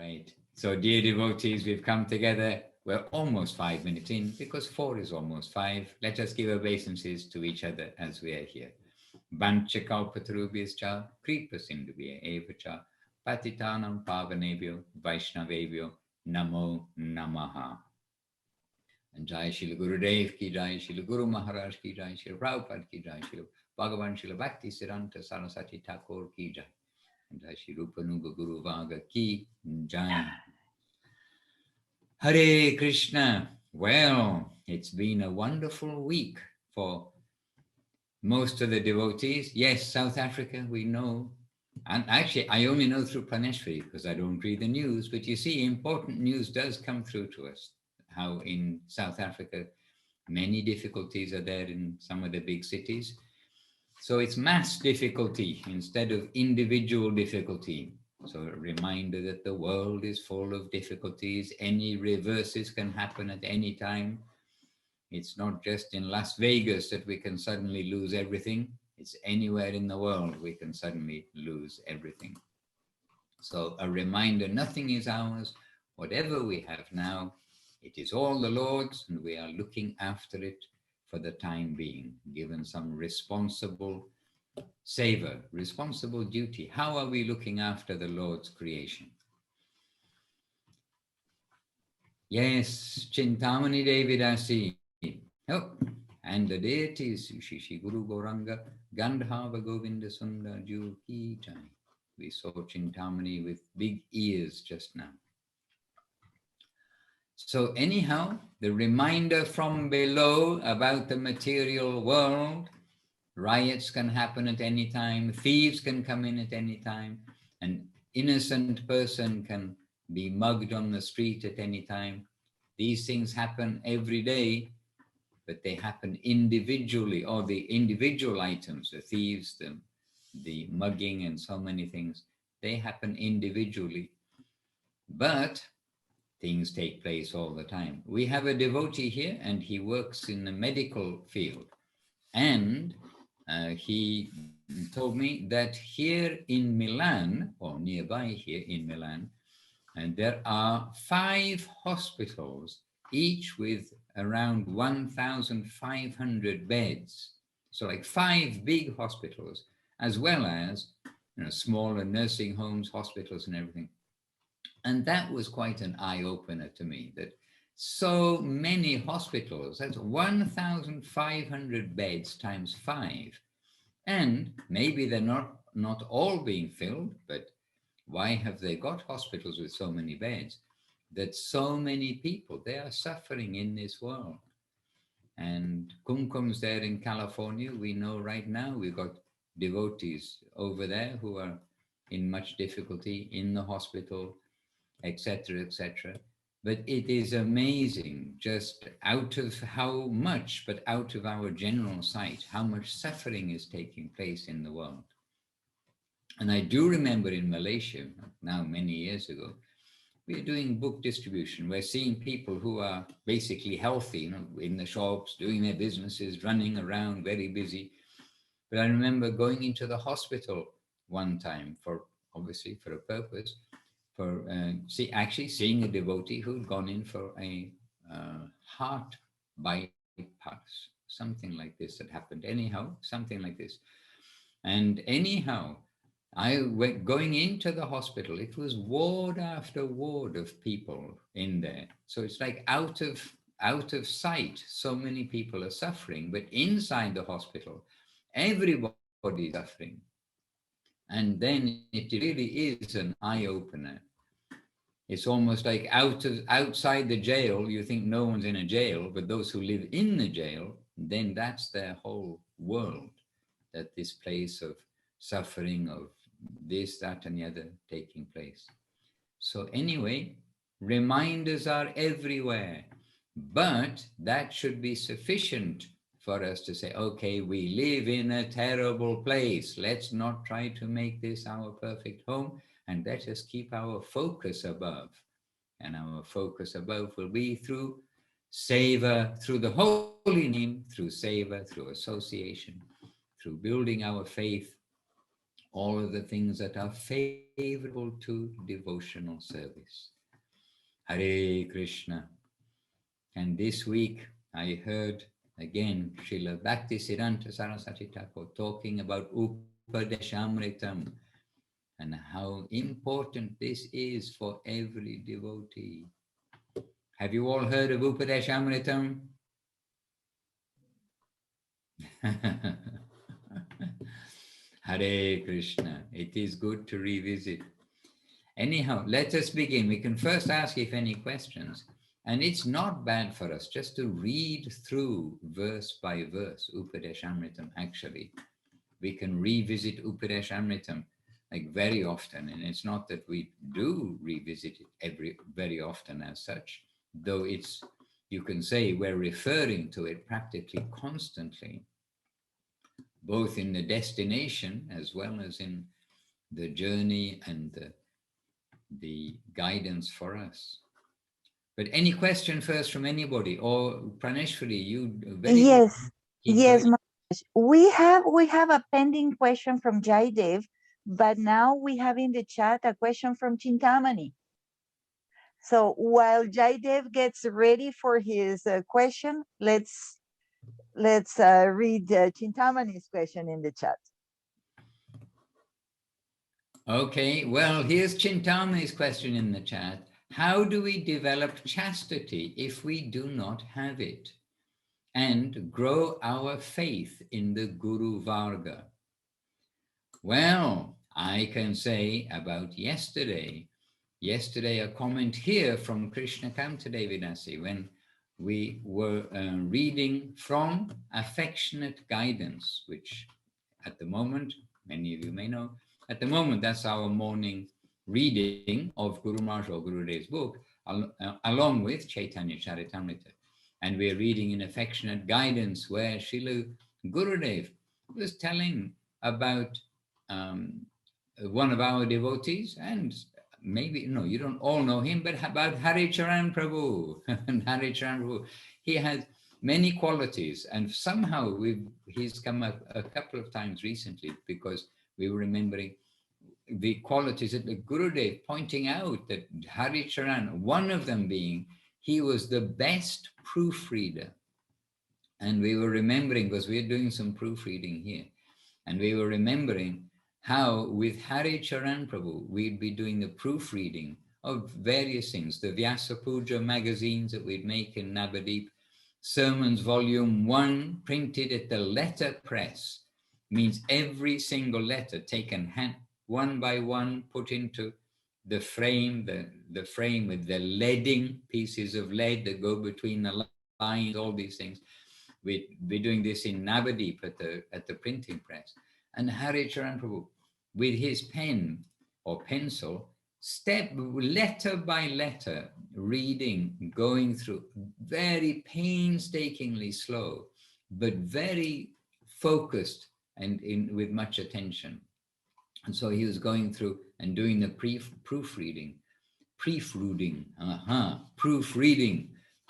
right. So, dear devotees, we've come together. We're almost 5 minutes in because 4 is almost 5. Let us give obeisances to each other as we are here. Vanchakalpatarubhyascha, Kripasindhubhya evacha, Patitanam pavanebhyo, Vaishnavebhyo, Namo Namaha. And Jai Shila Gurudev ki Jai, Shila Guru Maharaj ki Jai, Shila Prabhupada ki Jai, Shila Bhagavan Shila Bhakti Siddhanta Saraswati Thakur ki Jai. And Jai Shri Rupanuga Guru Vaga ki Jai. Hare Krishna. Well, it's been a wonderful week for most of the devotees. Yes, South Africa, we know. And actually, I only know through Praneshwari because I don't read the news. But you see, important news does come through to us. How in South Africa, many difficulties are there in some of the big cities. So it's mass difficulty instead of individual difficulty. So a reminder that the world is full of difficulties. Any reverses can happen at any time. It's not just in Las Vegas that we can suddenly lose everything. It's anywhere in the world we can suddenly lose everything. So a reminder, nothing is ours. Whatever we have now, it is all the Lord's, and we are looking after it for the time being, given some responsible savor, responsible duty. How are we looking after the Lord's creation? Yes, Chintamani Devidasi. Oh, and the deities, Shishi Guru Goranga, Gandhava Govinda Sundar Ju Ki Jai. We saw Chintamani with big ears just now. So anyhow, the reminder from below about the material world, riots can happen at any time, thieves can come in at any time, an innocent person can be mugged on the street at any time. These things happen every day, but they happen individually, or the individual items, the thieves, the mugging and so many things, they happen individually. But things take place all the time. We have a devotee here and he works in the medical field. And he told me that here in Milan, or nearby here in Milan, and there are 5 hospitals, each with around 1,500 beds. So like 5 big hospitals, as well as smaller nursing homes, hospitals and everything. And that was quite an eye-opener to me, that so many hospitals, that's 1,500 beds times 5. And maybe they're not all being filled, but why have they got hospitals with so many beds? That so many people, they are suffering in this world. And Kumkum's there in California. We know right now we've got devotees over there who are in much difficulty in the hospital, etc., etc. But it is amazing just out of how much, but out of our general sight, how much suffering is taking place in the world. And I do remember in Malaysia, now many years ago, we are doing book distribution. We're seeing people who are basically healthy, in the shops, doing their businesses, running around, very busy. But I remember going into the hospital one time obviously for a purpose, for actually seeing a devotee who'd gone in for a heart bypass, something like this that happened. Anyhow, something like this. And anyhow, I went going into the hospital. It was ward after ward of people in there. So it's like out of sight. So many people are suffering, but inside the hospital, everybody is suffering. And then it really is an eye-opener. It's almost like outside the jail, you think no one's in a jail, but those who live in the jail, then that's their whole world, that this place of suffering, of this, that, and the other taking place. So anyway, reminders are everywhere, but that should be sufficient for us to say, okay, we live in a terrible place. Let's not try to make this our perfect home, and let us keep our focus above. And our focus above will be through savor, through the holy name, through savor, through association, through building our faith all of the things that are favorable to devotional service. Hare Krishna. And this week I heard again Srila Bhaktisiddhanta Saraswati Thakur talking about Upadeshamritam and how important this is for every devotee. Have you all heard of Upadeshamritam? Hare Krishna. It is good to revisit. Anyhow, let us begin. We can first ask if any questions. And it's not bad for us just to read through verse by verse Upadeshamritam actually. We can revisit Upadeshamritam like very often. And it's not that we do revisit it very often as such, though it's, you can say we're referring to it practically constantly, both in the destination as well as in the journey and the guidance for us. But any question first from anybody, or Praneshwari, you very yes, good. yes, Maharaj. We have a pending question from Jaidev, but now we have in the chat a question from Chintamani. So while Jaidev gets ready for his question, let's read Chintamani's question in the chat. Okay, well, here's Chintamani's question in the chat. How do we develop chastity if we do not have it? And grow our faith in the Guru Varga? Well, I can say about yesterday a comment here from Krishna Kamtadevidasi when we were reading from Affectionate Guidance, which at the moment, many of you may know, at the moment that's our morning reading of Guru Maharaj or Gurudev's book, along with Chaitanya Charitamrita. And we're reading in Affectionate Guidance where Srila Gurudev was telling about one of our devotees, and maybe, no, you don't all know him, but about Haricharan Prabhu. And Haricharan Prabhu, he has many qualities, and somehow he's come up a couple of times recently because we were remembering the qualities that the Gurudev pointing out that Haricharan, one of them being, he was the best proofreader. And we were remembering, because we're doing some proofreading here, and we were remembering how with Haricharan Prabhu, we'd be doing the proofreading of various things, the Vyasa Puja magazines that we'd make in Navadip, Sermons Volume 1, printed at the letter press, means every single letter taken one by one, put into the frame, the frame with the leading pieces of lead that go between the lines, all these things. We're doing this in Navadip at the printing press. And Haricharan Prabhu, with his pen or pencil, letter by letter, reading, going through, very painstakingly slow, but very focused and with much attention. And so he was going through and doing the proofreading.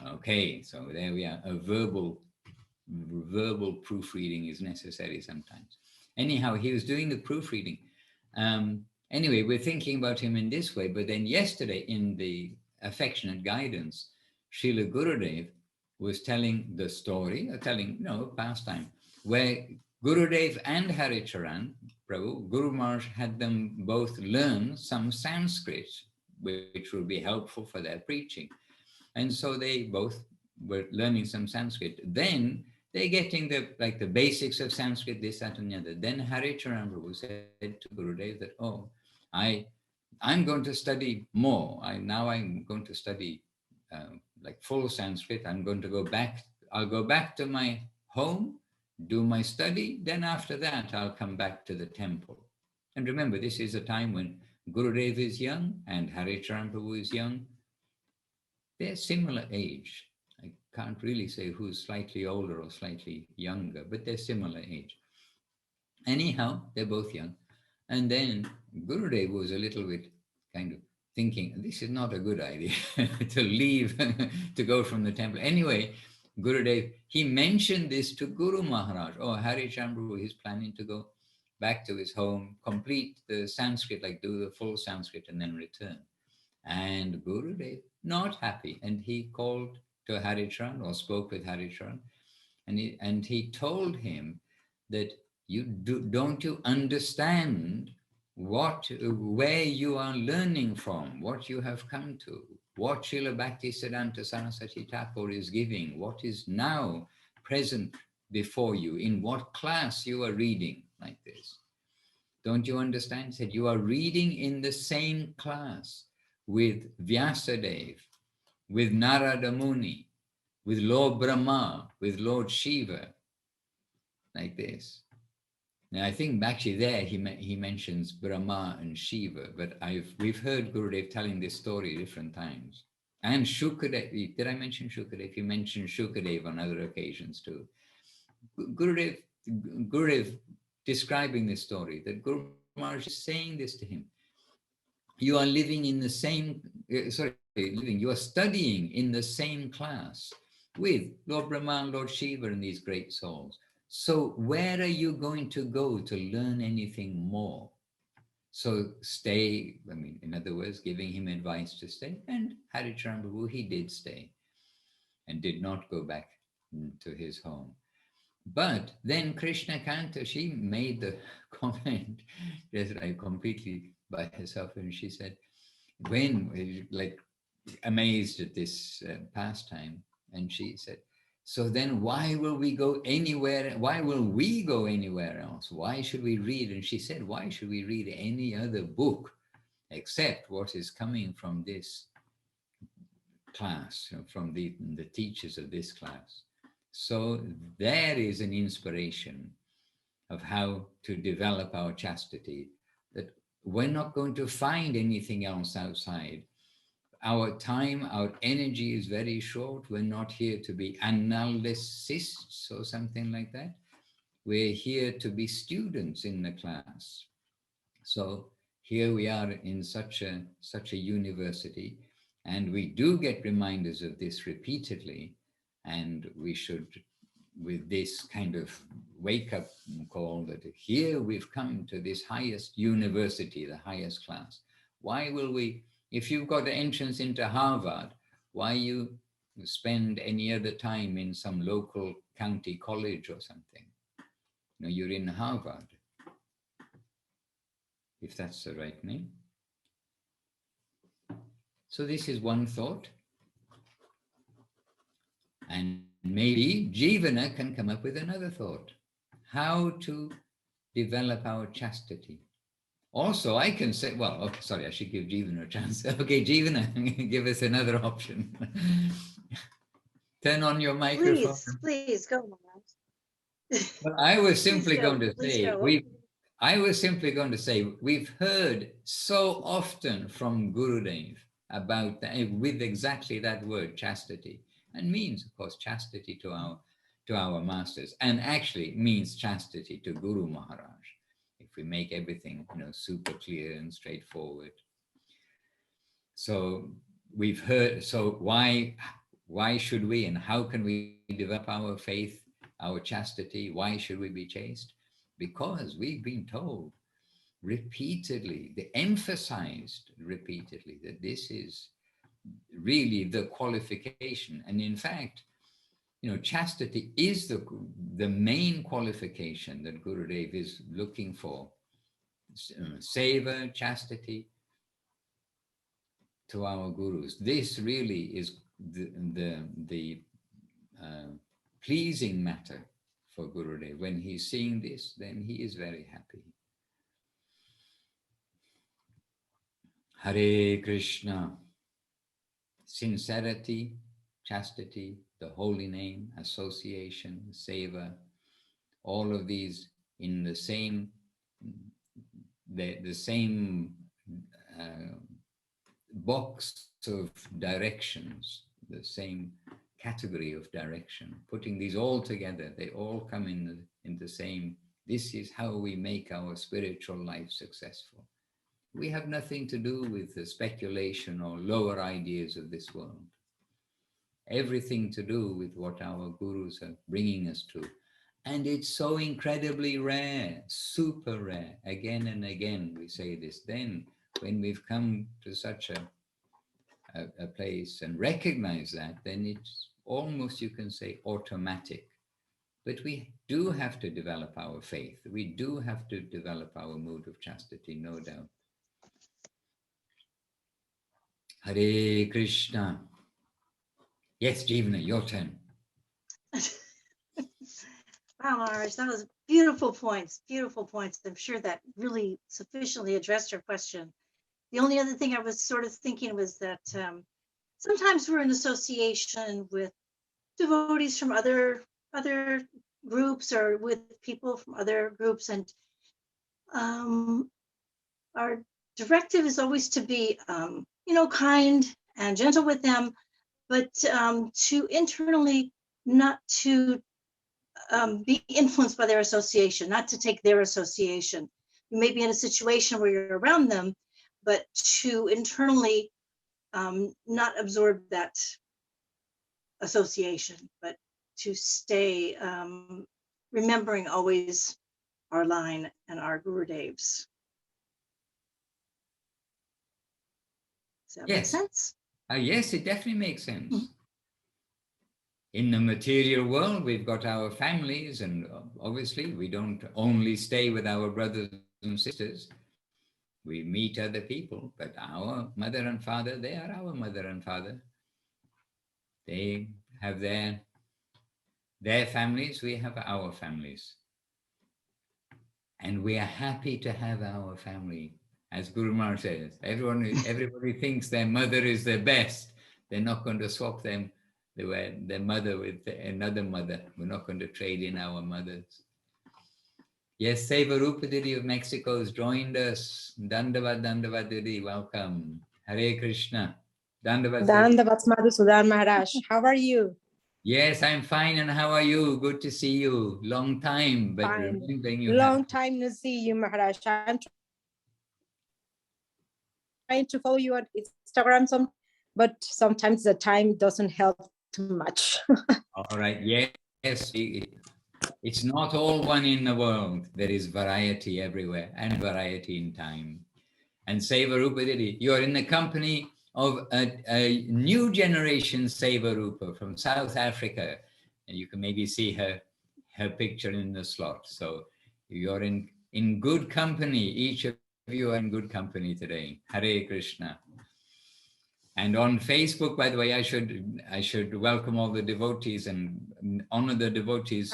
Okay, so there we are. A verbal proofreading is necessary sometimes. Anyhow, he was doing the proofreading. Anyway, we're thinking about him in this way, but then yesterday in the Affectionate Guidance, Srila Gurudev was telling the story, pastime, where Gurudev and Haricharan Prabhu, Guru Maharaj had them both learn some Sanskrit, which would be helpful for their preaching. And so they both were learning some Sanskrit. Then they're getting the basics of Sanskrit, this, that, and the other. Then Haricharan Prabhu said to Gurudev that, I'm going to study more. I'm going to study full Sanskrit. I'm going to go back. I'll go back to my home, do my study. Then after that, I'll come back to the temple. And remember, this is a time when Gurudev is young and Haricharan Prabhu is young. They're similar age. I can't really say who's slightly older or slightly younger, but they're similar age. Anyhow, they're both young. And then Gurudev was a little bit kind of thinking, this is not a good idea to leave, to go from the temple. Anyway, Gurudev, he mentioned this to Guru Maharaj. Haricharan Prabhu, he's planning to go back to his home, complete the Sanskrit, like do the full Sanskrit and then return. And Gurudev, not happy. And he called to Haricharan or spoke with Haricharan, and he told him that don't you understand where you are learning from, what you have come to, what Srila Bhaktisiddhanta Saraswati Thakur is giving, what is now present before you, in what class you are reading like this. Don't you understand? He said, you are reading in the same class with Vyasadeva, with Narada Muni, with Lord Brahma, with Lord Shiva, like this. Now, I think actually there he mentions Brahma and Shiva, but we've heard Gurudev telling this story different times. And Shukadev, did I mention Shukadev? He mentioned Shukadev on other occasions too. Gurudev describing this story, that Guru Maharaj is saying this to him. You are living in the same, you are studying in the same class with Lord Brahma, Lord Shiva, and these great souls. So where are you going to go to learn anything more? So stay, I mean, in other words, giving him advice to stay. And Haricharan Prabhu, he did stay and did not go back to his home. But then Krishna Kanta, she made the comment, just like completely by herself, and she said, when, like, amazed at this pastime, and she said, so then why will we go anywhere? Why will we go anywhere else? Why should we read? And she said, why should we read any other book except what is coming from this class, from the teachers of this class? So there is an inspiration of how to develop our chastity, that we're not going to find anything else outside. Our time, our energy is very short. We're not here to be analysts or something like that. We're here to be students in the class. So here we are in such a university, and we do get reminders of this repeatedly, and we should, with this kind of wake-up call, that here we've come to this highest university, the highest class. Why will we, if you've got the entrance into Harvard, why you spend any other time in some local county college or something? No, you're in Harvard, if that's the right name. So this is one thought. And maybe Jivana can come up with another thought. How to develop our chastity. Also, I can say, well, okay, sorry, I should give Jivana a chance. Okay, Jivana, give us another option. Turn on your microphone. Please, go on. Well, I was simply going to say, go. we've heard so often from Gurudev about that, with exactly that word, chastity, and means, of course, chastity to our masters, and actually means chastity to Guru Maharaj. If we make everything, super clear and straightforward. So we've heard. So why should we, and how can we develop our faith, our chastity? Why should we be chaste? Because we've been told repeatedly, emphasized repeatedly, that this is really the qualification. And in fact, chastity is the main qualification that Gurudev is looking for. Seva, chastity to our gurus. This really is the pleasing matter for Gurudev. When he's seeing this, then he is very happy. Hare Krishna. Sincerity, chastity, the holy name, association, seva, all of these in the same box of directions, the same category of direction. Putting these all together, they all come in the same. This is how we make our spiritual life successful. We have nothing to do with the speculation or lower ideas of this world. Everything to do with what our gurus are bringing us to. And it's so incredibly rare, super rare. Again and again, we say this. Then, when we've come to such a place and recognize that, then it's almost, you can say, automatic. But we do have to develop our faith. We do have to develop our mood of chastity, no doubt. Hare Krishna. Yes, Jeevana, your turn. Wow, Maharaj, that was beautiful points, beautiful points. I'm sure that really sufficiently addressed your question. The only other thing I was sort of thinking was that sometimes we're in association with devotees from other groups or with people from other groups, and our directive is always to be, kind and gentle with them, but to internally not to be influenced by their association, not to take their association. You may be in a situation where you're around them, but to internally not absorb that association, but to stay remembering always our line and our Gurudevs. Does that make sense? Yes, it definitely makes sense. In the material world, we've got our families, and obviously we don't only stay with our brothers and sisters. We meet other people, but our mother and father, they are our mother and father. They have their families, we have our families. And we are happy to have our family. As Guru Maharaj says, everybody thinks their mother is their best. They're not going to swap their mother with another mother. We're not going to trade in our mothers. Yes, Seva Rupadiri of Mexico has joined us. Dandavad Didi, welcome. Hare Krishna. Dandavad Madhusudan Maharaj. How are you? Yes, I'm fine. And how are you? Good to see you. Long time, but Fine. remembering you. Long time no see you, Maharaj. I'm trying to follow you on Instagram, but sometimes the time doesn't help too much. All right. Yes. It's not all one in the world. There is variety everywhere and variety in time. And Seva Rupadiri, you are in the company of a new generation Seva Rupa from South Africa. And you can maybe see her picture in the slot. So you're in good company. Each of you are in good company today. Hare Krishna. And on Facebook, by the way, I should welcome all the devotees and honor the devotees.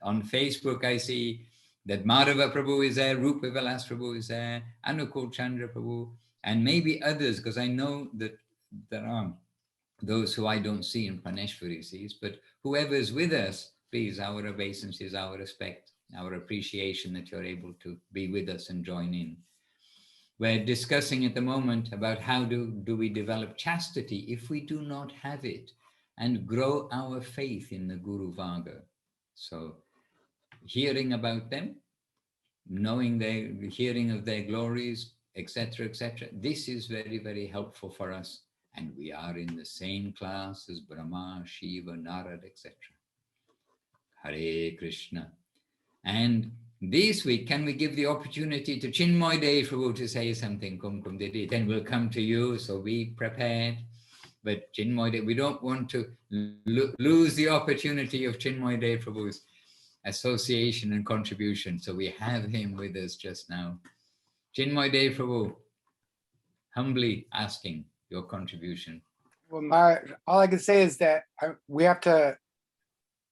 On Facebook, I see that Madhava Prabhu is there, Rupa Vilas Prabhu is there, Anukul Chandra Prabhu, and maybe others, because I know that there are those who I don't see in Praneshwari sees, but whoever is with us, please, our obeisances, our respect, our appreciation that you're able to be with us and join in. We're discussing at the moment about how do we develop chastity if we do not have it, and grow our faith in the Guru Varga. So hearing about them, hearing of their glories, etc., etc. This is very, very helpful for us. And we are in the same class as Brahma, Shiva, Narad, etc. Hare Krishna. And this week, can we give the opportunity to Chinmoy Dev Prabhu to say something? Kumkum Didi. Then we'll come to you, so be prepared. But Chinmoy Dev, we don't want to lose the opportunity of Chinmoy Dev Prabhu's association and contribution. So we have him with us just now. Chinmoy Dev Prabhu, humbly asking your contribution. Well, all I can say is that we have to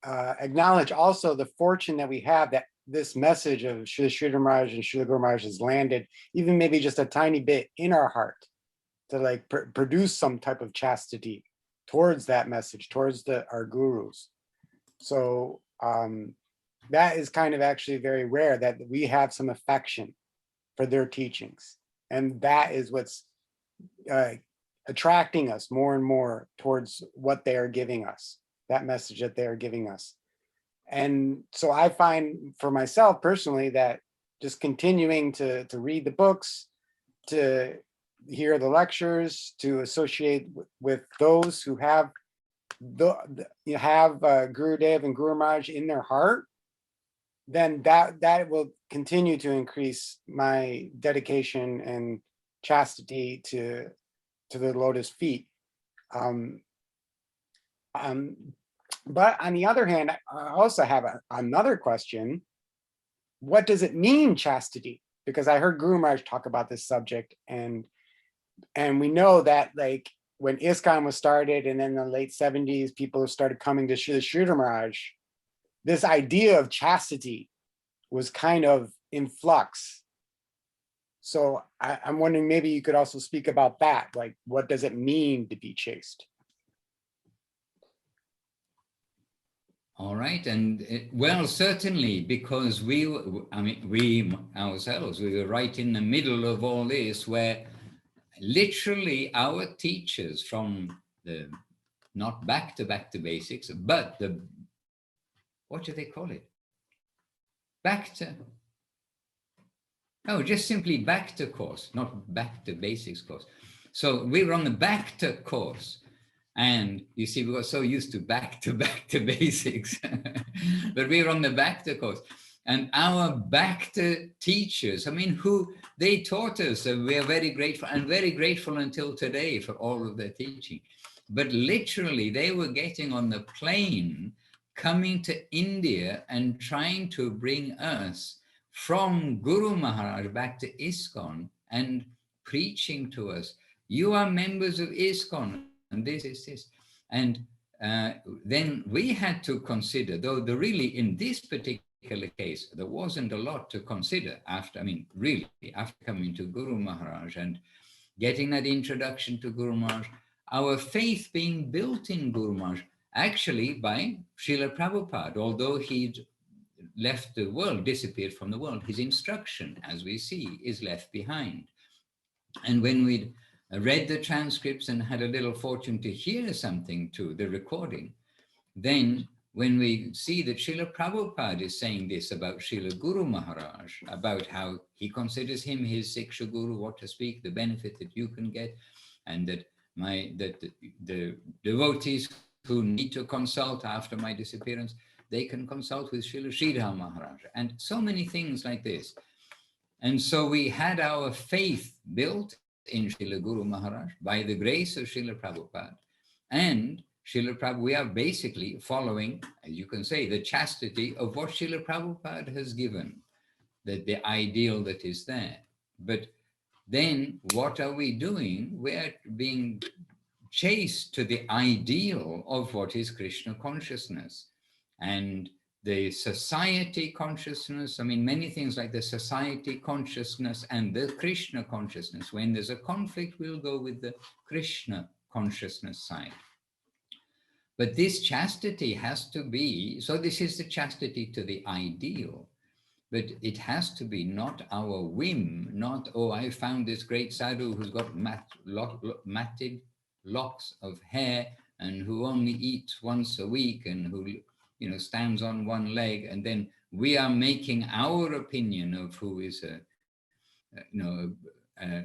acknowledge also the fortune that we have that this message of Srila Sridhar Maharaj and Srila Guru Maharaj has landed, even maybe just a tiny bit in our heart to like produce some type of chastity towards that message, towards our gurus. So that is kind of actually very rare, that we have some affection for their teachings. And that is what's attracting us more and more towards what they are giving us, that message that they are giving us. And so I find for myself personally that just continuing to read the books, to hear the lectures, to associate with those who have you have Gurudev and Guru Maharaj in their heart, then that will continue to increase my dedication and chastity to the lotus feet. But on the other hand, I also have another question. What does it mean, chastity? Because I heard Guru Maharaj talk about this subject, and we know that, like, when ISKCON was started, and then in the late 70s, people started coming to Srila Maharaj, this idea of chastity was kind of in flux. So I'm wondering, maybe you could also speak about that. Like, what does it mean to be chaste? All right, and well, certainly, because we ourselves, we were right in the middle of all this, where literally our teachers from the, not back to basics, but the, what do they call it? Back to, no, just simply back to course, not back to basics course. So we were on the back to course. And you see, we got so used to back to basics, but we were on the back to course. And our back to teachers, I mean, who they taught us, and we are very grateful, and very grateful until today for all of their teaching. But literally, they were getting on the plane, coming to India and trying to bring us from Guru Maharaj back to ISKCON and preaching to us. You are members of ISKCON. And this is this. And then we had to consider, though really in this particular case, there wasn't a lot to consider after, I mean, really, after coming to Guru Maharaj and getting that introduction to Guru Maharaj, our faith being built in Guru Maharaj, actually by Srila Prabhupada, although he'd left the world, disappeared from the world, his instruction, as we see, is left behind. And when we'd read the transcripts and had a little fortune to hear something to the recording, then when we see that Srila Prabhupada is saying this about Srila Guru Maharaj, about how he considers him his Siksha Guru, what to speak, the benefit that you can get, and that the devotees who need to consult after my disappearance, they can consult with Srila Sridhar Maharaj, and so many things like this. And so we had our faith built in Srila Guru Maharaj by the grace of Srila Prabhupada. And Srila Prabhupada, we are basically following, as you can say, the chastity of what Srila Prabhupada has given, the ideal that is there. But then what are we doing? We're being chaste to the ideal of what is Krishna consciousness. And the society consciousness, I mean, many things like the society consciousness and the Krishna consciousness. When there's a conflict, we'll go with the Krishna consciousness side. But this chastity has to be, so this is the chastity to the ideal, but it has to be not our whim, not, oh, I found this great sadhu who's got matted locks of hair and who only eats once a week and who, you know, stands on one leg, and then we are making our opinion of who is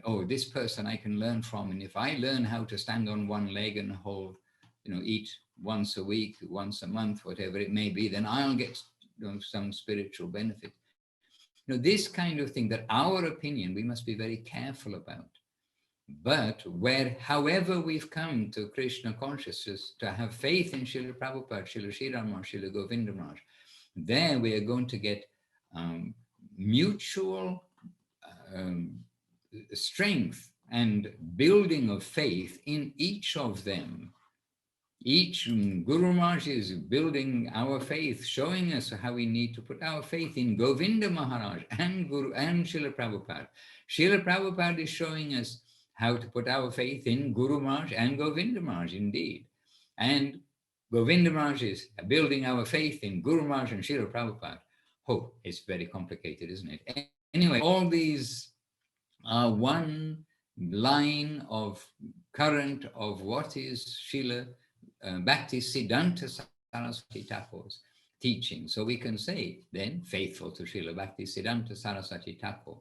oh, this person I can learn from, and if I learn how to stand on one leg and hold, you know, eat once a week, once a month, whatever it may be, then I'll get, you know, some spiritual benefit. You know, this kind of thing, that our opinion, we must be very careful about. But however we've come to Krishna consciousness, to have faith in Srila Prabhupada, Srila Sridhar Maharaj, Srila Govinda Maharaj, there we are going to get mutual strength and building of faith in each of them. Each Guru Maharaj is building our faith, showing us how we need to put our faith in Govinda Maharaj and Guru and Srila Prabhupada. Srila Prabhupada is showing us how to put our faith in Guru Maharaj and Govinda Maharaj, indeed. And Govinda Maharaj is building our faith in Guru Maharaj and Srila Prabhupada. Oh, it's very complicated, isn't it? Anyway, all these are one line of current of what is Srila Bhakti Siddhanta Saraswati Thakur's teaching. So we can say then, faithful to Srila Bhakti Siddhanta Saraswati Thakur.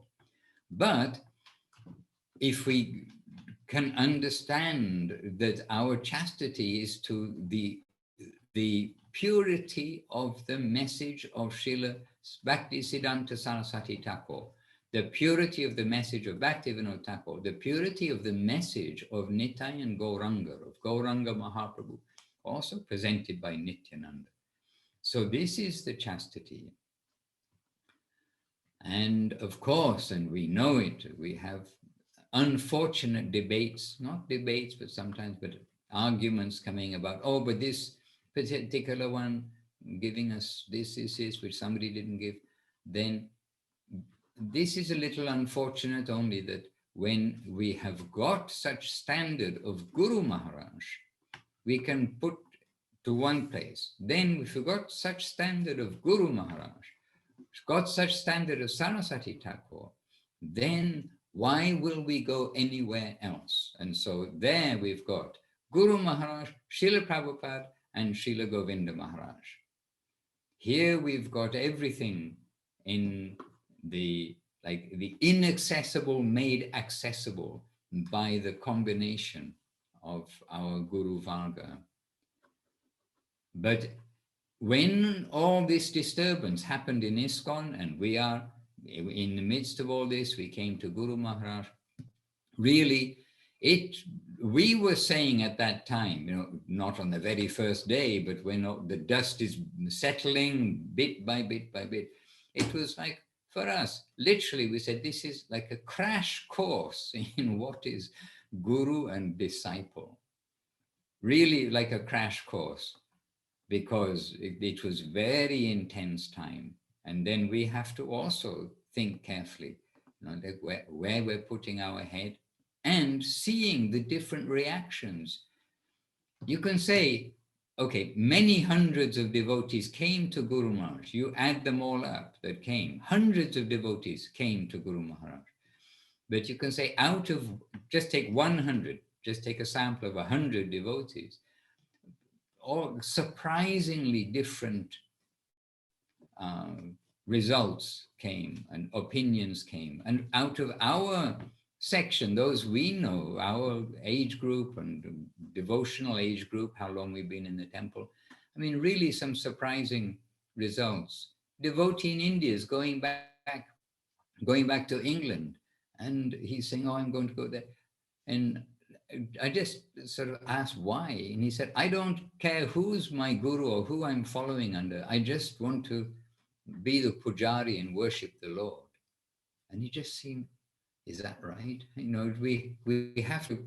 But if we can understand that our chastity is to the the purity of the message of Srila Bhaktisiddhanta Saraswati Thakur, the purity of the message of Bhaktivinoda Thakur, the purity of the message of Nitai and Gauranga, of Gauranga Mahaprabhu, also presented by Nityananda. So this is the chastity. And of course, and we know it, we have unfortunate debates, not debates, but sometimes, but arguments coming about, oh, but this particular one giving us this, which somebody didn't give, then this is a little unfortunate only that when we have got such standard of Guru Maharaj, we can put to one place. Then if we got such standard of Guru Maharaj, got such standard of Saraswati Thakur, then why will we go anywhere else? And so there we've got Guru Maharaj, Srila Prabhupada, and Srila Govinda Maharaj. Here we've got everything in the inaccessible made accessible by the combination of our Guru Varga. But when all this disturbance happened in ISKCON, and we are in the midst of all this, we came to Guru Maharaj, really, we were saying at that time, not on the very first day, but when the dust is settling bit by bit by bit, it was like, for us, literally, we said, this is like a crash course in what is Guru and disciple. Really like a crash course, because it was very intense time. And then we have to also think carefully, where we're putting our head and seeing the different reactions. You can say, okay, many hundreds of devotees came to Guru Maharaj. You add them all up that came. Hundreds of devotees came to Guru Maharaj. But you can say out of, just take 100, just take a sample of 100 devotees, all surprisingly different results came and opinions came. And out of our section, those we know, our age group and devotional age group, how long we've been in the temple, I mean, really some surprising results. Devotee in India is going back to England, and he's saying, oh, I'm going to go there. And I just sort of asked why, and he said, I don't care who's my guru or who I'm following under, I just want to be the pujari and worship the Lord. And he just seemed, is that right? We have to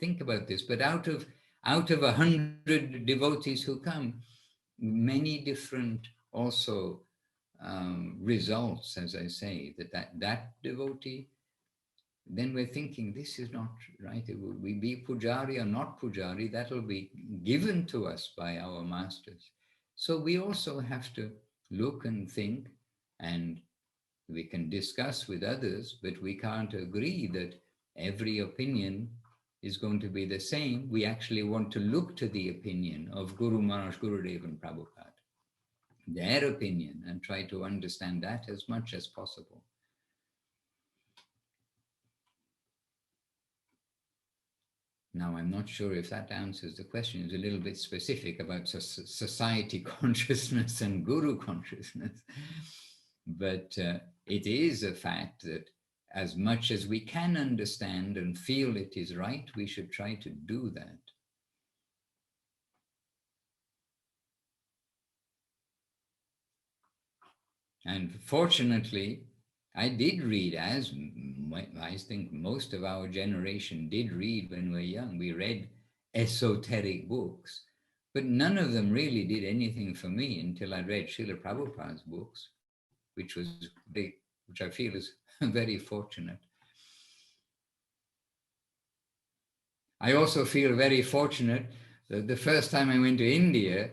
think about this. But out of 100 devotees who come, many different also results, as I say, that devotee, then we're thinking, this is not right. Will we be pujari or not pujari? That will be given to us by our masters. So we also have to look and think, and we can discuss with others, but we can't agree that every opinion is going to be the same. We actually want to look to the opinion of Guru Maharaj, Gurudev and Prabhupada, their opinion, and try to understand that as much as possible. Now, I'm not sure if that answers the question. It's a little bit specific about society consciousness and guru consciousness. But it is a fact that as much as we can understand and feel it is right, we should try to do that. And fortunately, I did read, as I think most of our generation did read when we were young. We read esoteric books, but none of them really did anything for me until I read Srila Prabhupada's books, which I feel is very fortunate. I also feel very fortunate that the first time I went to India,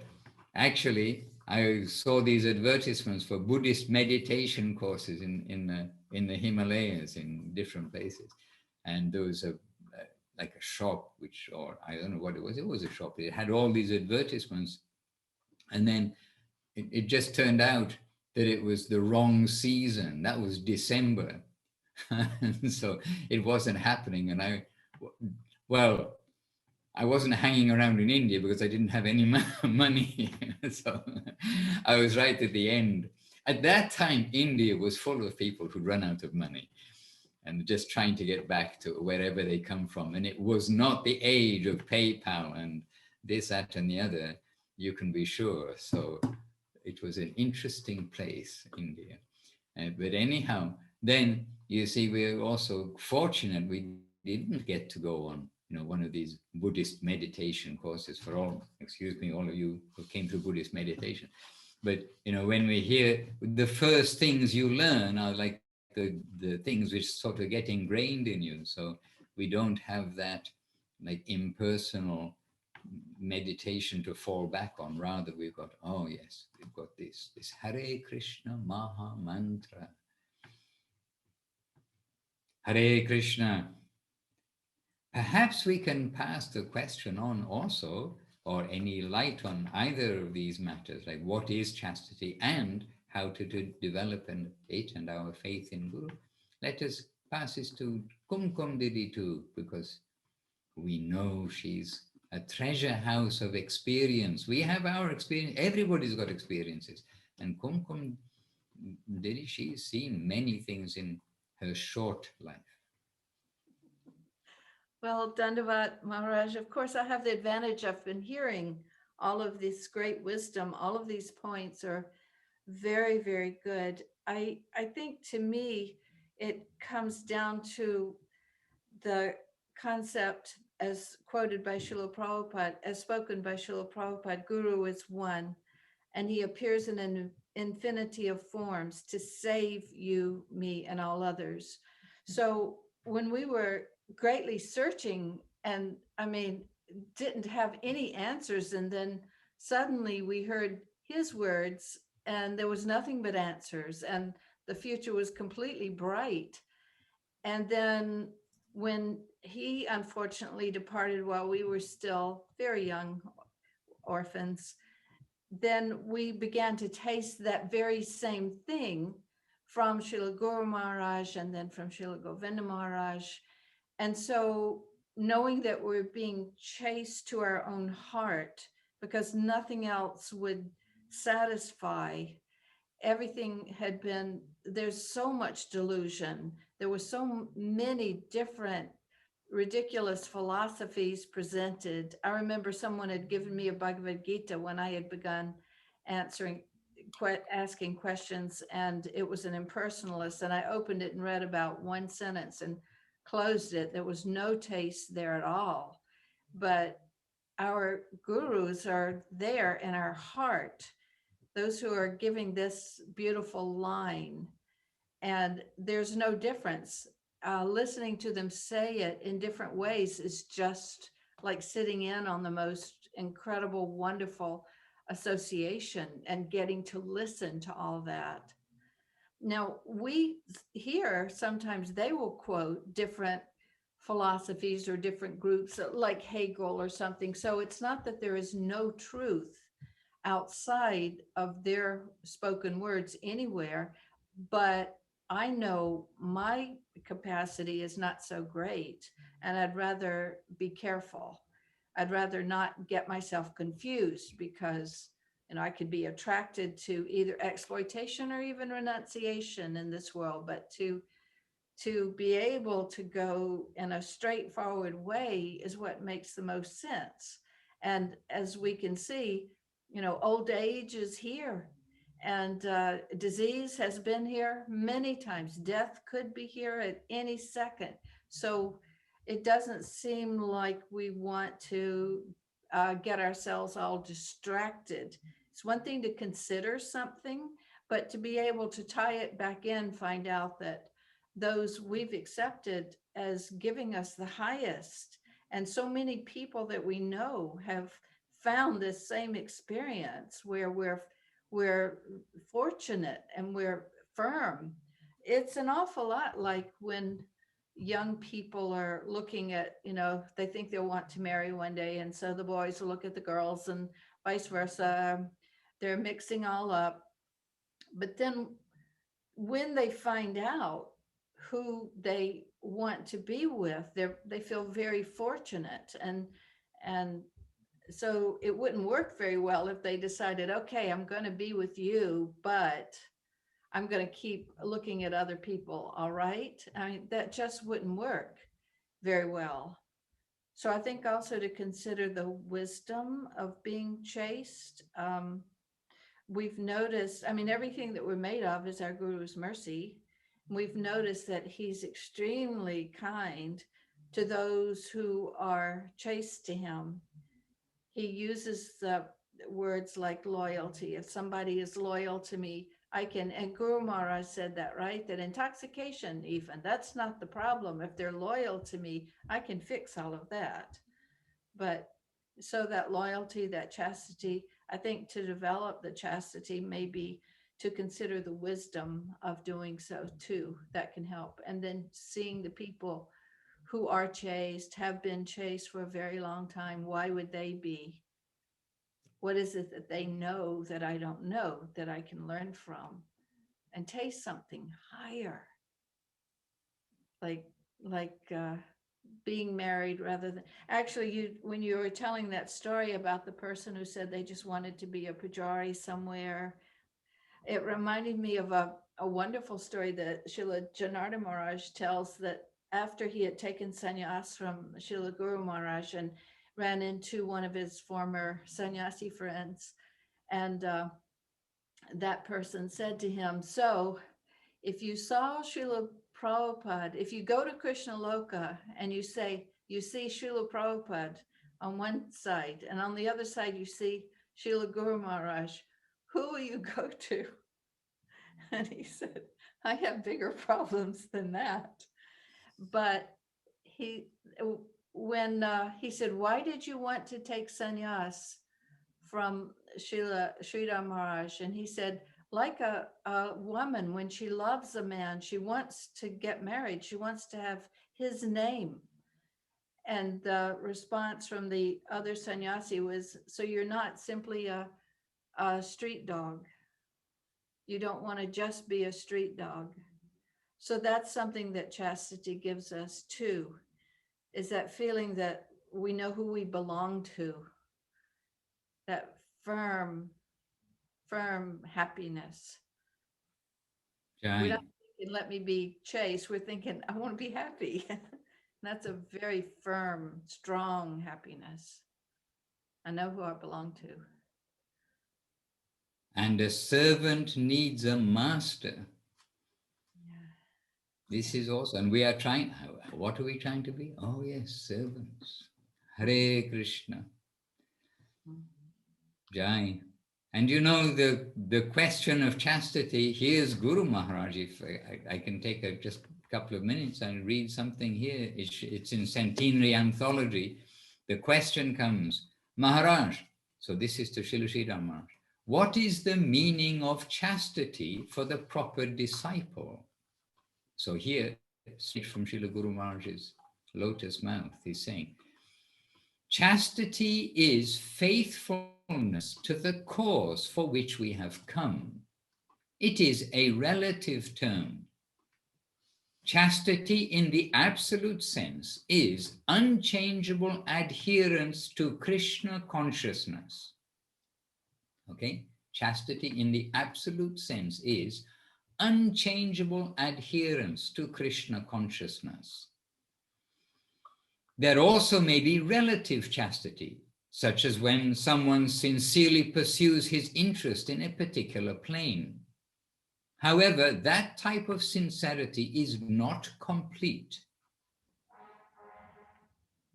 actually, I saw these advertisements for Buddhist meditation courses in the Himalayas, in different places. And there was like a shop, or I don't know what it was a shop. It had all these advertisements. And then it just turned out that it was the wrong season. That was December. And so it wasn't happening. And I I wasn't hanging around in India because I didn't have any money. So I was right at the end. At that time, India was full of people who'd run out of money and just trying to get back to wherever they come from. And it was not the age of PayPal and this, that, and the other, you can be sure. So it was an interesting place, India. But anyhow, then you see, we're also fortunate we didn't get to go on, one of these Buddhist meditation courses for all of you who came through Buddhist meditation. But, when we hear, the first things you learn are like the things which sort of get ingrained in you. So we don't have that like impersonal meditation to fall back on. Rather, we've got, oh yes, we've got this Hare Krishna Maha Mantra. Hare Krishna. Perhaps we can pass the question on also, or any light on either of these matters, like what is chastity and how to develop it and our faith in Guru. Let us pass this to Kumkum Didi too, because we know she's a treasure house of experience. We have our experience, everybody's got experiences. And Kumkum Didi, she's seen many things in her short life. Well, Dandavat Maharaj, of course, I have the advantage. I've been hearing all of this great wisdom. All of these points are very, very good. I think to me, it comes down to the concept as quoted by Srila Prabhupada, as spoken by Srila Prabhupada, Guru is one, and he appears in an infinity of forms to save you, me, and all others. So when we were greatly searching and didn't have any answers, and then suddenly we heard his words and there was nothing but answers and the future was completely bright. And then when he unfortunately departed while we were still very young orphans, then we began to taste that very same thing from Srila Guru Maharaj and then from Srila Govinda Maharaj. And so knowing that we're being chased to our own heart because nothing else would satisfy, everything had been, there's so much delusion. There were so many different ridiculous philosophies presented. I remember someone had given me a Bhagavad Gita when I had begun asking questions, and it was an impersonalist, and I opened it and read about one sentence and closed it. There was no taste there at all. But our gurus are there in our heart, those who are giving this beautiful line, and there's no difference. Listening to them say it in different ways is just like sitting in on the most incredible, wonderful association and getting to listen to all that. Now, we hear sometimes they will quote different philosophies or different groups like Hegel or something. So it's not that there is no truth outside of their spoken words anywhere, but I know my capacity is not so great, and I'd rather be careful. I'd rather not get myself confused because I could be attracted to either exploitation or even renunciation in this world, but to be able to go in a straightforward way is what makes the most sense. And as we can see, old age is here, and disease has been here many times. Death could be here at any second. So it doesn't seem like we want to get ourselves all distracted. It's one thing to consider something, but to be able to tie it back in, find out that those we've accepted as giving us the highest. And so many people that we know have found this same experience where we're fortunate and we're firm. It's an awful lot like when young people are looking at, they think they'll want to marry one day. And so the boys will look at the girls and vice versa. They're mixing all up. But then when they find out who they want to be with, they feel very fortunate. And so it wouldn't work very well if they decided, okay, I'm going to be with you, but I'm going to keep looking at other people. All right. I mean, that just wouldn't work very well. So I think also to consider the wisdom of being chaste. We've noticed, I mean, everything that we're made of is our Guru's mercy. We've noticed that he's extremely kind to those who are chaste to him. He uses the words like loyalty. If somebody is loyal to me, I can, and Guru Maharaj said that, right? That intoxication, even, that's not the problem. If they're loyal to me, I can fix all of that. But so that loyalty, that chastity, I think to develop the chastity, maybe to consider the wisdom of doing so too, that can help. And then seeing the people who are chaste, have been chaste for a very long time, why would they be? What is it that they know that I don't know that I can learn from and taste something higher? Like being married rather than, actually, when you were telling that story about the person who said they just wanted to be a pujari somewhere, it reminded me of a wonderful story that Srila Janardhan Maharaj tells, that after he had taken sannyas from Srila Guru Maharaj and ran into one of his former sannyasi friends, and that person said to him, so if you saw Srila Prabhupada, if you go to Krishna Loka and you say, you see Srila Prabhupada on one side, and on the other side you see Srila Guru Maharaj, who will you go to? And he said, I have bigger problems than that. But when he said, why did you want to take sannyas from Sridhar Maharaj? And he said, like a woman, when she loves a man, she wants to get married. She wants to have his name. And the response from the other sannyasi was, so you're not simply a street dog. You don't want to just be a street dog. So that's something that chastity gives us too, is that feeling that we know who we belong to, that firm happiness. Jai. We're not thinking, let me be chaste. We're thinking, I want to be happy. That's a very firm, strong happiness. I know who I belong to. And a servant needs a master. Yeah. This is also, and we are trying, what are we trying to be? Oh yes, servants. Hare Krishna. Jai. And you know, the question of chastity, here's Guru Maharaj. If I can take just a couple of minutes and read something here. It's in Centenary Anthology. The question comes, Maharaj, so this is to Srila Sridhar Maharaj, what is the meaning of chastity for the proper disciple? So here, straight from Srila Guru Maharaj's lotus mouth, he's saying, chastity is faithfulness to the cause for which we have come. It is a relative term. Chastity in the absolute sense is unchangeable adherence to Krishna consciousness. Okay? Chastity in the absolute sense is unchangeable adherence to Krishna consciousness. There also may be relative chastity, such as when someone sincerely pursues his interest in a particular plane. However, that type of sincerity is not complete.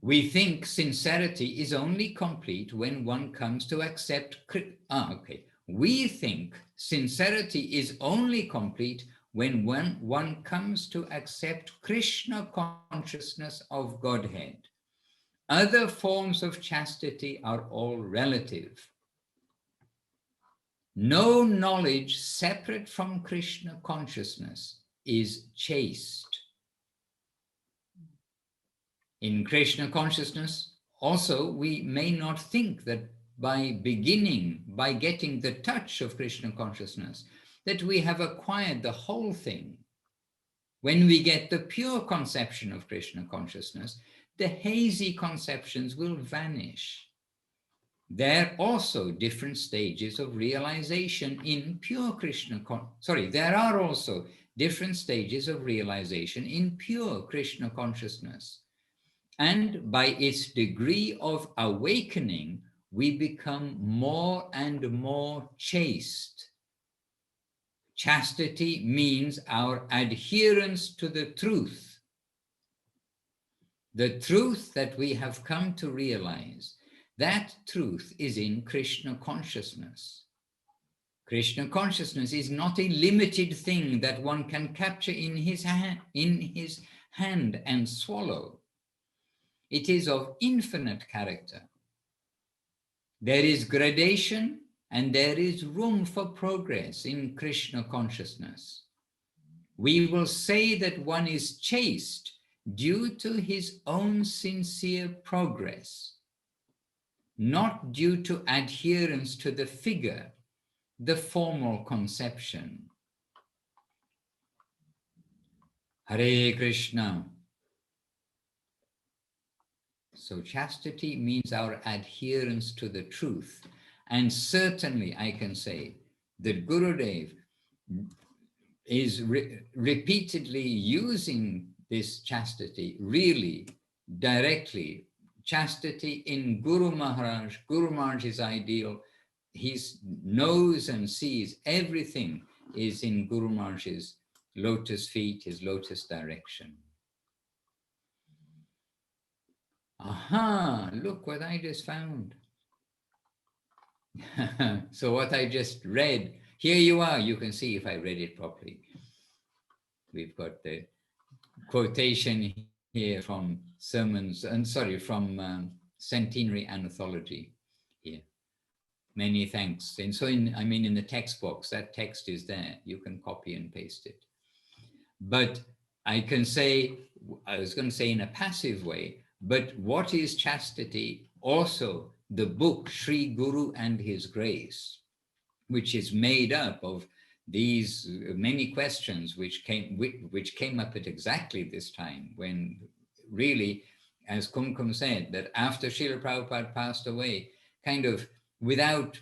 We think sincerity is only complete when one comes to accept. We think sincerity is only complete when one comes to accept Krishna consciousness of Godhead. Other forms of chastity are all relative. No knowledge separate from Krishna consciousness is chaste. In Krishna consciousness, also, we may not think that by getting the touch of Krishna consciousness, that we have acquired the whole thing. When we get the pure conception of Krishna consciousness, the hazy conceptions will vanish. There are also different stages of realization in pure Krishna. There are also different stages of realization in pure Krishna consciousness. And by its degree of awakening, we become more and more chaste. Chastity means our adherence to the truth that we have come to realize. That truth is in Krishna consciousness. Krishna consciousness is not a limited thing that one can capture in his hand and swallow. It is of infinite character. There is gradation and there is room for progress in Krishna consciousness. We will say that one is chaste due to his own sincere progress, not due to adherence to the figure, the formal conception. Hare Krishna. So chastity means our adherence to the truth. And certainly I can say that Gurudev is repeatedly using this chastity really directly. Chastity in Guru Maharaj's ideal. He knows and sees everything is in Guru Maharaj's lotus feet, his lotus direction. Aha, look what I just found. So what I just read, here you are, you can see if I read it properly. We've got the quotation here from sermons, from Centenary Anthology here. Many thanks. And so in the text box, that text is there. You can copy and paste it. But I can say, I was going to say in a passive way, but what is chastity? Also, the book Sri Guru and His Grace, which is made up of these many questions which came up at exactly this time, when really, as Kumkum said, that after Srila Prabhupada passed away, kind of without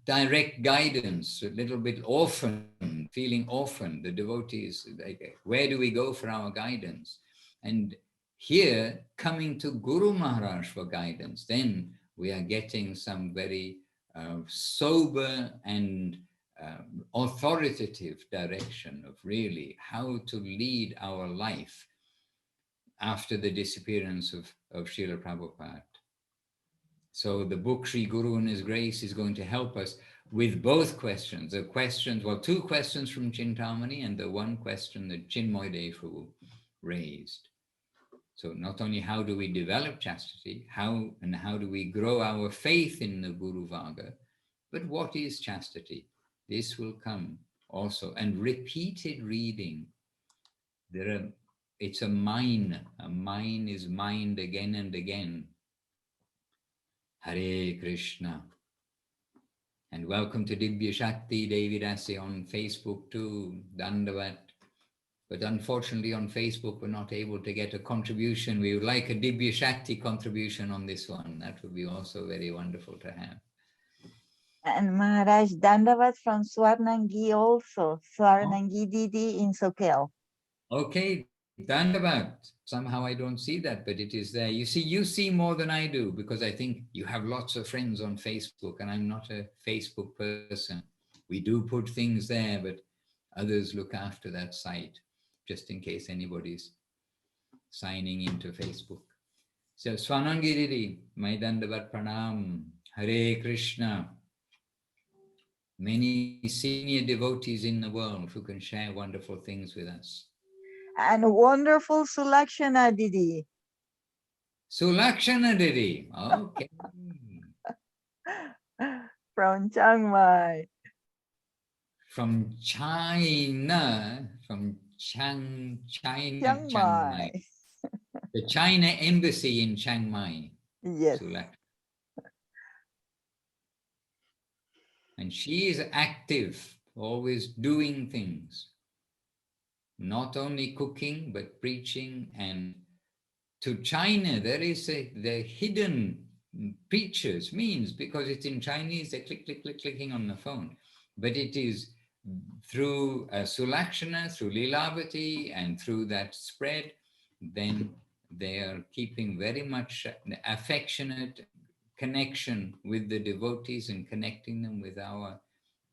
direct guidance, a little bit orphaned, feeling orphaned, the devotees, like, where do we go for our guidance? And here, coming to Guru Maharaj for guidance, then we are getting some very sober and authoritative direction of really how to lead our life after the disappearance of Srila Prabhupada. So the book Sri Guru and His Grace is going to help us with both questions. The questions, well, two questions from Chintamani and the one question that Chinmoy Devu raised. So not only how do we develop chastity, how do we grow our faith in the Guru Varga, but what is chastity? This will come also. And repeated reading. It's a mine. A mine is mined again and again. Hare Krishna. And welcome to Dibya Shakti Devi Dasi on Facebook too. Dandavat. But unfortunately on Facebook, we're not able to get a contribution. We would like a Dibya Shakti contribution on this one. That would be also very wonderful to have. And Maharaj Dandavat from Swarnangi also. Swarnangi Didi in Sokel. Okay, Dandavat. Somehow I don't see that, but it is there. You see more than I do, because I think you have lots of friends on Facebook and I'm not a Facebook person. We do put things there, but others look after that site, just in case anybody's signing into Facebook. So Swanangi Didi, my Dandavat Pranam, Hare Krishna. Many senior devotees in the world who can share wonderful things with us. And wonderful Sulakshana Didi. Sulakshana Didi, okay. From Chiang Mai. From China, from Chiang Mai. The China Embassy in Chiang Mai. Yes. And she is active, always doing things. Not only cooking, but preaching and to China, there is the hidden preachers means, because it's in Chinese, they're clicking on the phone. But it is through Sulakshana, through Lilavati, and through that spread, then they are keeping very much affectionate connection with the devotees and connecting them with our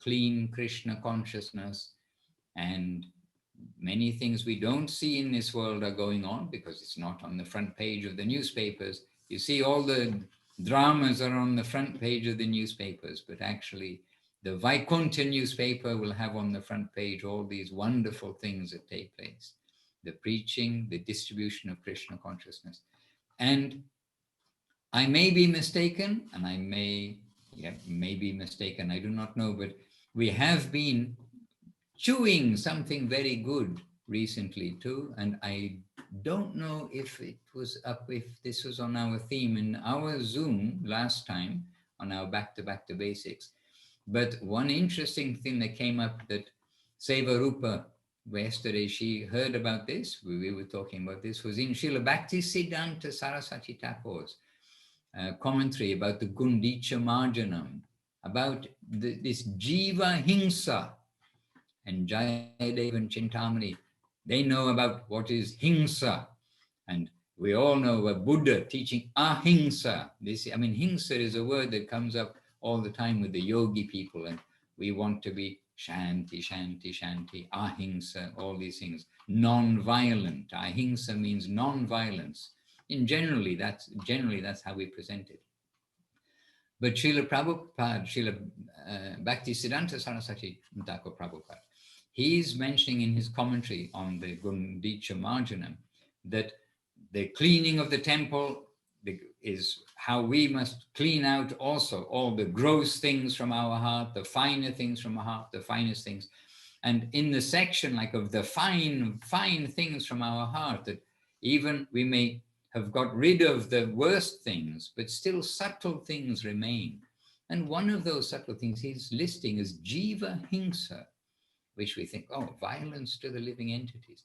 clean Krishna consciousness. And many things we don't see in this world are going on because it's not on the front page of the newspapers. You see all the dramas are on the front page of the newspapers, but actually the Vaikuntha newspaper will have on the front page all these wonderful things that take place. The preaching, the distribution of Krishna consciousness. And I may be mistaken, and I may be mistaken, I do not know, but we have been chewing something very good recently too, and I don't know if it was up, if this was on our theme in our Zoom last time on our back to basics. But one interesting thing that came up, that Sevarupa, yesterday she heard about this, we were talking about this, was in Srila Bhaktisiddhanta Saraswati Thakur's commentary about the Gundicha Marjanam, about this Jiva Hingsa. And Jayadev and Chintamani, they know about what is Hingsa. And we all know a Buddha teaching Ahimsa. Hingsa is a word that comes up all the time with the yogi people, and we want to be Shanti, Shanti, Shanti, Ahimsa, all these things. Non-violent. Ahimsa means non-violence. Generally, that's how we present it. But Srila Prabhupada, Srila Bhaktisiddhanta Saraswati Thakur Prabhupada, he's mentioning in his commentary on the Gundicha Marjanam that the cleaning of the temple is how we must clean out also all the gross things from our heart, the finer things from our heart, the finest things. And in the section like of the fine things from our heart, that even we may have got rid of the worst things, but still subtle things remain. And one of those subtle things he's listing is Jiva Hingsa, which we think, oh, violence to the living entities.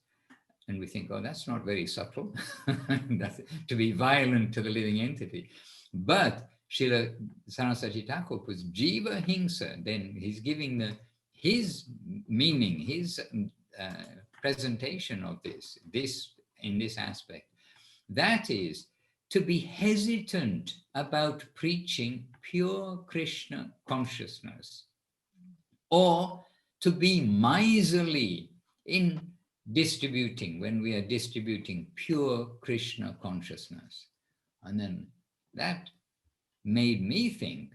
And we think, oh, that's not very subtle, to be violent to the living entity. But Srila Saraswati Thakur puts Jiva Hingsa, then he's giving his meaning, his presentation of this in this aspect. That is, to be hesitant about preaching pure Krishna consciousness, or to be miserly in distributing, when we are distributing pure Krishna consciousness. And then that made me think,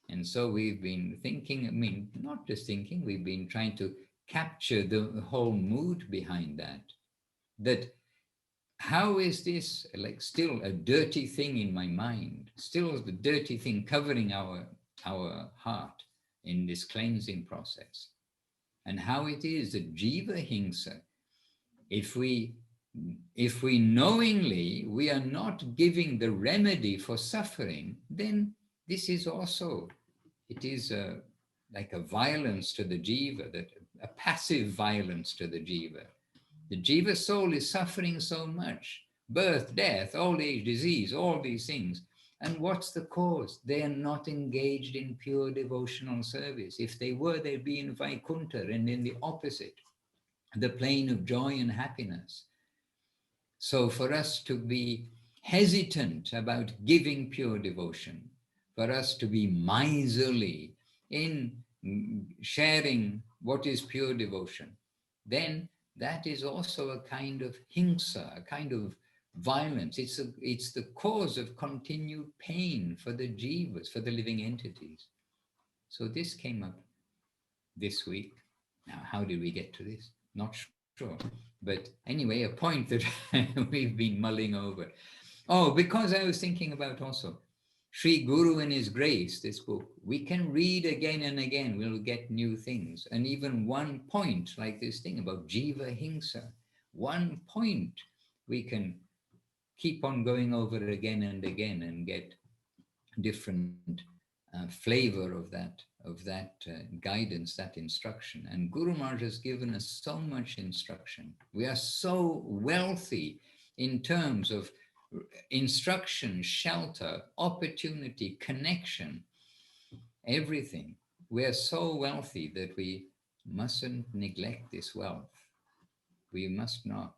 and so we've been thinking, not just thinking, we've been trying to capture the whole mood behind that how is this like still a dirty thing in my mind, still the dirty thing covering our heart in this cleansing process? And how it is that Jiva Hingsa, if we knowingly, we are not giving the remedy for suffering, then this is also, it is like a violence to the Jiva, that a passive violence to the Jiva. The Jiva soul is suffering so much, birth, death, old age, disease, all these things. And what's the cause? They are not engaged in pure devotional service. If they were, they'd be in Vaikuntha and in the opposite, the plane of joy and happiness. So for us to be hesitant about giving pure devotion, for us to be miserly in sharing what is pure devotion, then that is also a kind of hingsa, a kind of violence. It's the cause of continued pain for the jivas, for the living entities. So this came up this week. Now, how did we get to this? Not sure. But anyway, a point that we've been mulling over. Oh, because I was thinking about also Sri Guru and His Grace, this book, we can read again and again, we'll get new things. And even one point like this thing about Jiva Hingsa, one point we can keep on going over again and again and get different flavor of that guidance, that instruction. And Guru Maharaj has given us so much instruction. We are so wealthy in terms of instruction, shelter, opportunity, connection, everything. We're so wealthy that we mustn't neglect this wealth. We must not.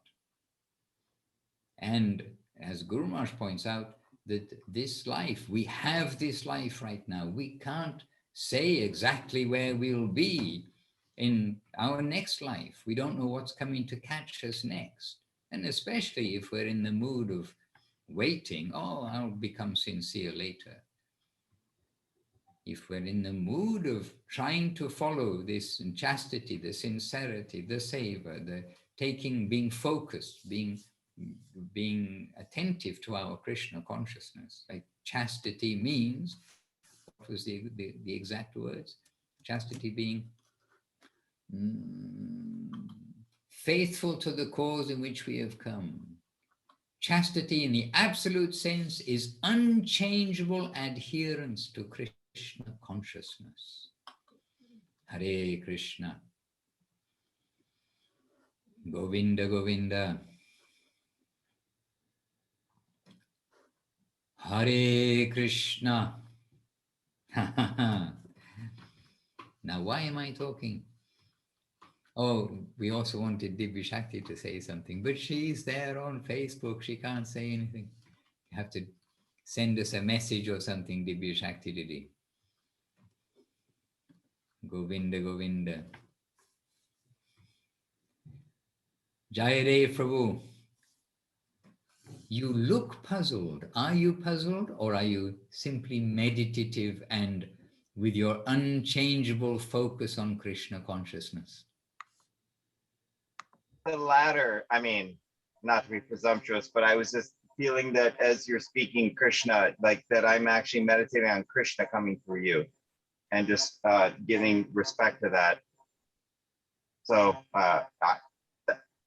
And as Guru Maharaj points out, that this life, we have this life right now. We can't say exactly where we'll be in our next life. We don't know what's coming to catch us next. And especially if we're in the mood of waiting, oh, I'll become sincere later. If we're in the mood of trying to follow this chastity, the sincerity, the seva, the taking, being focused, being attentive to our Krishna consciousness, like chastity means, what was the exact words? Chastity being faithful to the cause in which we have come. Chastity in the absolute sense is unchangeable adherence to Krishna consciousness. Hare Krishna. Govinda Govinda. Hare Krishna. Now, why am I talking? Oh, we also wanted Divya Shakti to say something, but she's there on Facebook. She can't say anything. You have to send us a message or something, Divya Shakti Didi. Govinda Govinda. Jayare Prabhu. You look puzzled. Are you puzzled, or are you simply meditative and with your unchangeable focus on Krishna consciousness? The latter, I mean, not to be presumptuous, but I was just feeling that as you're speaking Krishna, like that I'm actually meditating on Krishna coming through you and just giving respect to that. So,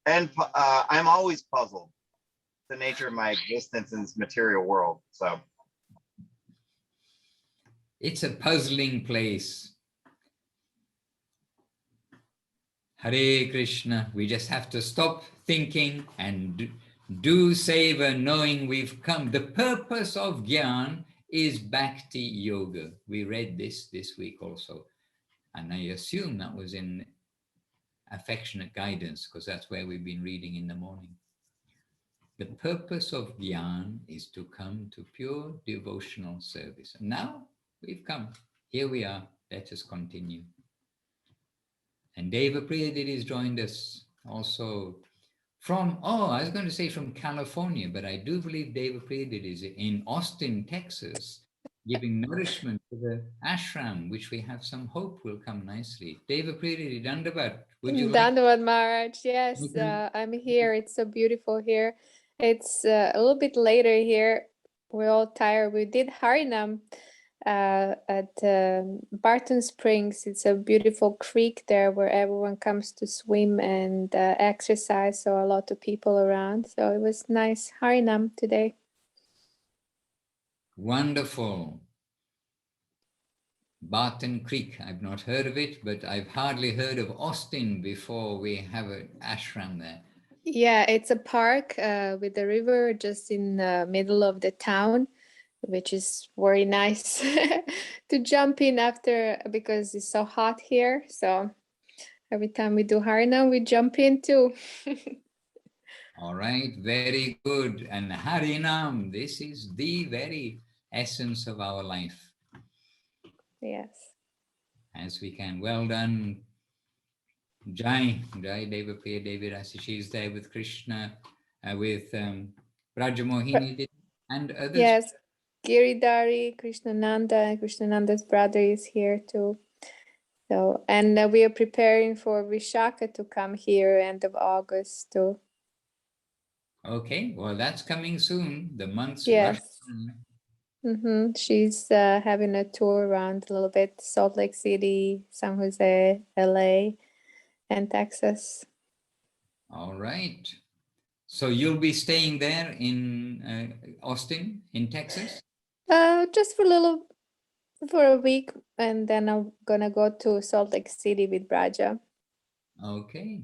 I'm always puzzled. The nature of my existence in this material world. So it's a puzzling place. Hare Krishna. We just have to stop thinking and do seva, knowing we've come. The purpose of Gyan is Bhakti Yoga. We read this week also. And I assume that was in Affectionate Guidance, because that's where we've been reading in the morning. The purpose of Gyan is to come to pure devotional service. And now we've come. Here we are. Let us continue. And Deva Priyadidi has joined us also from, I was going to say from California, but I do believe Deva Priyadidi is in Austin, Texas, giving nourishment to the ashram, which we have some hope will come nicely. Deva Priyadidi, Dandavat, would you like? Dandavat Maharaj, yes, I'm here. It's so beautiful here. It's a little bit later here. We're all tired. We did Harinam at Barton Springs. It's a beautiful creek there where everyone comes to swim and exercise. So a lot of people around. So it was nice Harinam today. Wonderful. Barton Creek, I've not heard of it, but I've hardly heard of Austin before. We have an ashram there. Yeah, it's a park with the river just in the middle of the town, which is very nice to jump in after because it's so hot here. So every time we do Harinam, we jump in too. All right, very good. And Harinam, this is the very essence of our life. Yes. As we can. Well done. Jai Deva Priya Devi Rasi. She's there with Krishna, with Brajamohini and others. Yes, Giridhari, Krishnananda, and Krishnananda's brother is here too. So, and we are preparing for Vishaka to come here end of August too. Okay, well, that's coming soon. The month's yes. Rush. She's having a tour around a little bit, Salt Lake City, San Jose, LA, and Texas. All right. So you'll be staying there in Austin, in Texas? Just for a week, and then I'm gonna go to Salt Lake City with Braja. Okay.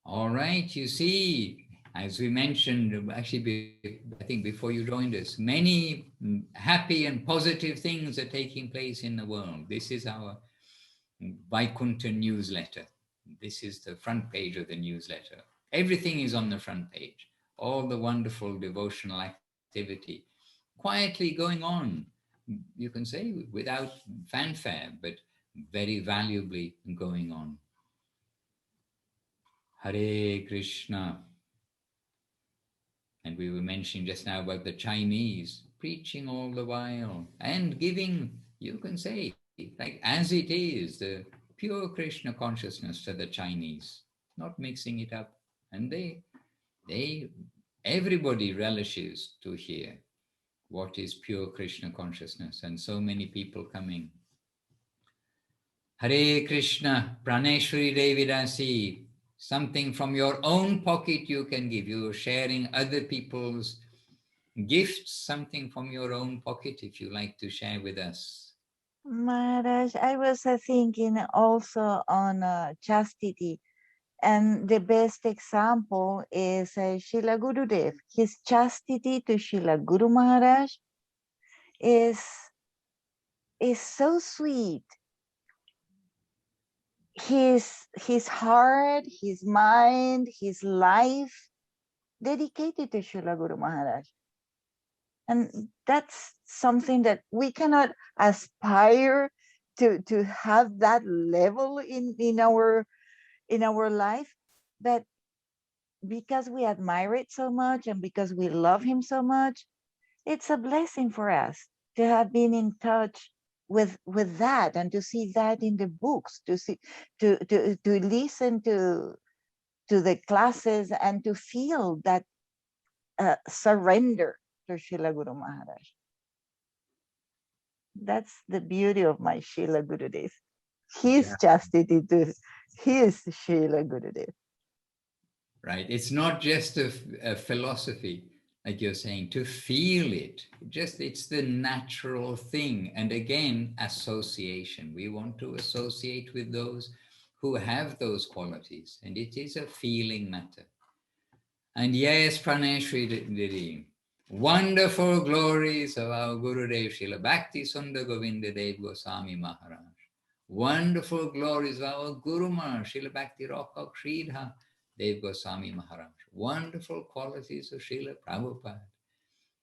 All right, you see, as we mentioned, actually, I think before you joined us, many happy and positive things are taking place in the world. This is our Vaikuntha newsletter. This is the front page of the newsletter. Everything is on the front page. All the wonderful devotional activity quietly going on, you can say, without fanfare, but very valuably going on. Hare Krishna. And we were mentioning just now about the Chinese preaching all the while and giving, you can say, like as it is, the pure Krishna consciousness to the Chinese, not mixing it up. And everybody relishes to hear what is pure Krishna consciousness, and so many people coming. Hare Krishna, Praneshwari Devidasi, something from your own pocket you can give. You're sharing other people's gifts, something from your own pocket if you like to share with us. Maharaj, I was thinking also on chastity, and the best example is Srila Gurudev. His chastity to Srila Guru Maharaj is so sweet. His heart, his mind, his life dedicated to Srila Guru Maharaj. And that's something that we cannot aspire to have that level in our life, but because we admire it so much and because we love him so much, it's a blessing for us to have been in touch with that, and to see that in the books, to listen to the classes, and to feel that surrender to Srila Guru Maharaj. That's the beauty of my Srila Gurudev. His chastity to his Srila Gurudev. Right. It's not just a philosophy, like you're saying, to feel it. It's the natural thing. And again, association. We want to associate with those who have those qualities. And it is a feeling matter. And yes, Praneshwari, wonderful glories of our Gurudev Srila Bhakti Sundar Govinda Dev Goswami Maharaj. Wonderful glories of our Guru Maharaj Srila Bhakti Rakha Sridhar Dev Goswami Maharaj. Wonderful qualities of Srila Prabhupada,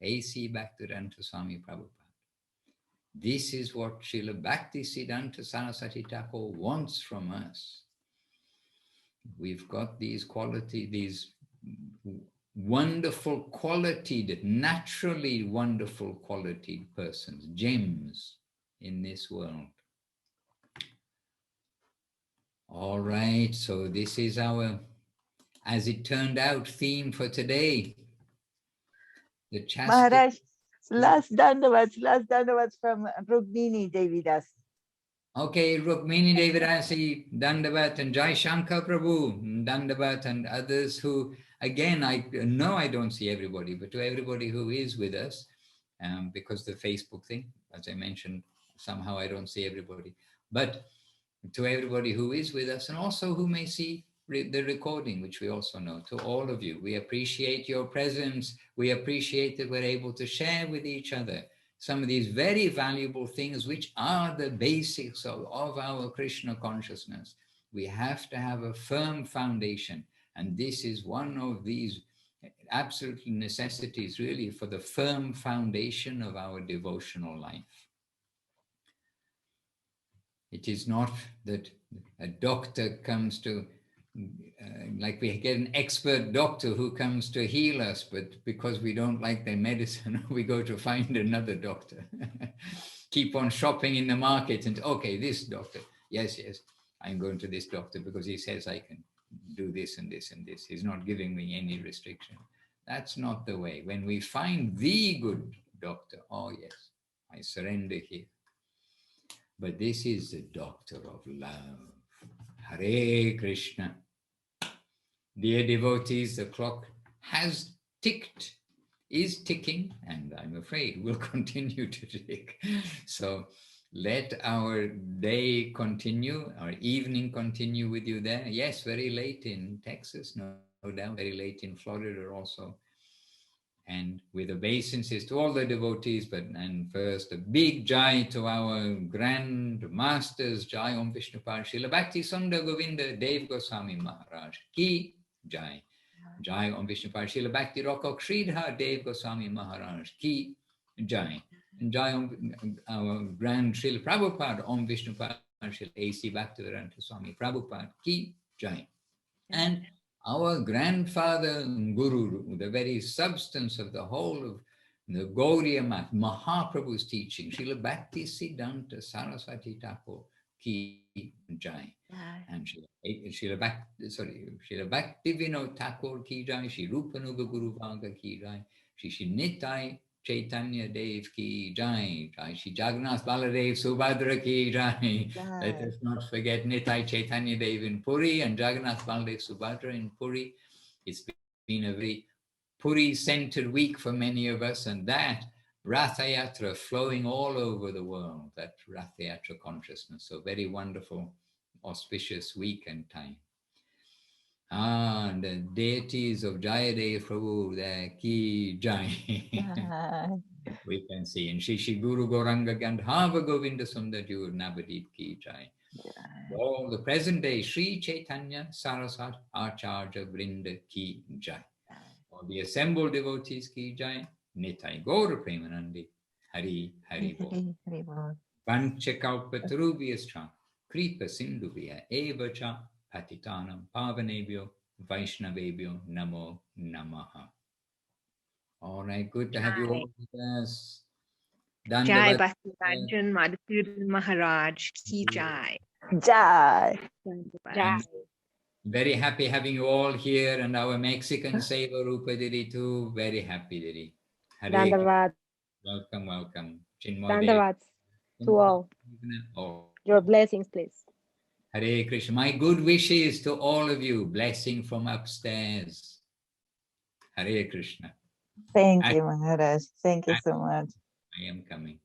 A.C. Bhaktivedanta Swami Prabhupada. This is what Srila Bhakti Siddhanta Saraswati Thakur wants from us. We've got these qualities, these wonderful qualities, naturally wonderful qualities persons, gems in this world. All right, so this is our, as it turned out, theme for today. The chastity. Maharaj, last dandavats from Rukmini Devidas. Okay, Rukmini Devidasi, Dandavat, and Jai Shankar Prabhu, Dandavat, and others who, again, I know I don't see everybody, but to everybody who is with us, because the Facebook thing, as I mentioned, somehow I don't see everybody. But to everybody who is with us, and also who may see the recording, which we also know, to all of you, we appreciate your presence. We appreciate that we're able to share with each other some of these very valuable things, which are the basics of our Krishna consciousness. We have to have a firm foundation, and this is one of these absolute necessities, really, for the firm foundation of our devotional life. It is not that a doctor comes to, like we get an expert doctor who comes to heal us, but because we don't like their medicine, we go to find another doctor. Keep on shopping in the market and, okay, this doctor, yes, I'm going to this doctor because he says I can do this and this and this. He's not giving me any restriction. That's not the way. When we find the good doctor, oh yes, I surrender here. But this is the doctor of love. Hare Krishna. Dear devotees, the clock has ticked, is ticking, and I'm afraid will continue to tick. So let our day continue, our evening continue with you there. Yes, very late in Texas, no down very late in Florida also. And with obeisances to all the devotees, and first a big jai to our grand masters, Jai Om Vishnupad Srila Bhakti Sundar Govinda Dev Goswami Maharaj Ki Jai. Jai Om Vishnupad Srila Bhakti Rakok Sridhar Dev Goswami Maharaj Ki Jai. And Jai Om, our grand Srila Prabhupada Om Vishnupad Srila A.C. Bhaktivedanta Swami Prabhupada Ki Jai. And our grandfather Guru, the very substance of the whole of the Gaudiya Math, Mahaprabhu's teaching, Srila Bhakti Siddhanta Saraswati Thakur Ki Jai. And Srila Bhakti Vinod Thakur Ki Jai, Sri Rupanuga Guru Bhaga Ki Jai, Sri Nitai Chaitanya Dev Ki Jai, Sri Jagannath Baladev Subhadra Ki Jai. Let us not forget Nitai Chaitanya Dev in Puri and Jagannath Baladev Subhadra in Puri. It's been a very Puri-centered week for many of us, and that Ratha Yatra flowing all over the world, that Ratha Yatra consciousness. So very wonderful, auspicious week and time. And the deities of Jayadev Prabhu, there, Ki Jai. We can see. And Shri Guru Gauranga Gandhava Govinda Sundar Jur Navadip Ki Jai. All the present day Sri Chaitanya Saraswat Acharya Vrinda Ki Jai. All the assembled devotees Ki Jai. Nitai Gaura Premanandi. Hari Hari Bol. Panchakalpatarubhyascha Kripa Sindhubhya Evacha Patitanam Pavanebhyo Vaishnavebhyo Namo Namaha. All right, good to have you all with us. Jai Bhaktivedanta Madhuri Maharaj Ki Jai. Jai. Jai. Very happy having you all here, and our Mexican Seva Rupa Didi too. Very happy, Didi. Dandavad. Welcome, welcome. Chinmoy Dandavad to all. Your blessings, please. Hare Krishna. My good wishes to all of you. Blessing from upstairs. Hare Krishna. Thank you, Maharaj. Thank you so much. I am coming.